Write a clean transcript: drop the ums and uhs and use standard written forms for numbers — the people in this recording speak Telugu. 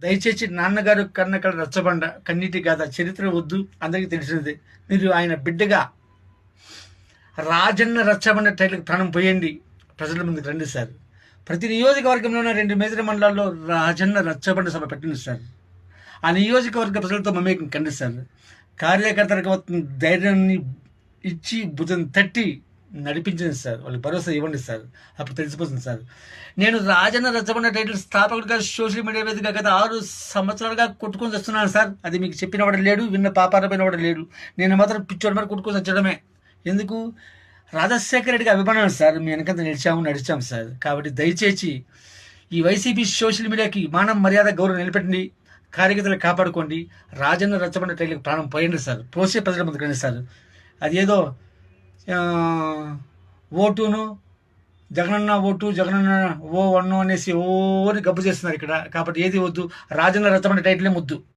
దయచేసి నాన్నగారు కన్నకళ రచ్చబండ కన్నీటి గాథ చరిత్ర వద్దు, అందరికీ తెలిసినదే. మీరు ఆయన బిడ్డగా రాజన్న రచ్చబండ టైటిల్కి ప్రాణం పోయండి, ప్రజల ముందుకు రండి సార్. ప్రతి నియోజకవర్గంలో ఉన్న 2 మేజర్ మండలాల్లో రాజన్న రచ్చబండ సభ పెట్టండి సార్. ఆ నియోజకవర్గ ప్రజలతో మమేకం కండి సార్. కార్యకర్తలకు ధైర్యాన్ని ఇచ్చి భుజం తట్టి నడిపించండి సార్, వాళ్ళకి భరోసా ఇవ్వండి సార్. అప్పుడు తెలిసిపోతుంది సార్. నేను రాజన్న రచ్చబండ టైటిల్ స్థాపకుడిగా సోషల్ మీడియా వేదికగా గత 6 సంవత్సరాలుగా కొట్టుకొని వస్తున్నాను సార్. అది మీకు చెప్పినవాడు లేడు, విన్న పాపారమైనవాడు లేడు. నేను మాత్రం పిచ్చోడి మీద కొట్టుకొని వచ్చడమే. ఎందుకు? రాజశేఖర రెడ్డికి అభిమానం సార్. మీ వెనకంత నడిచాము సార్. కాబట్టి దయచేసి ఈ వైసీపీ సోషల్ మీడియాకి మానం మర్యాద గౌరవం నిలబెట్టండి, కార్యకర్తలు కాపాడుకోండి. రాజన్న రచ్చబండ టైటిల్కి ప్రాణం పోయండి సార్. పోసే ప్రజల ముందుకు రండి సార్. అది ఏదో ఓటును జగనన్న ఓటు జగనన్న ఓ వన్ను అనేసి ఓని గబ్బు చేస్తున్నారు ఇక్కడ. కాబట్టి ఏది వద్దు, రాజన్న రచ్చబండ టైటిలే ముద్దు.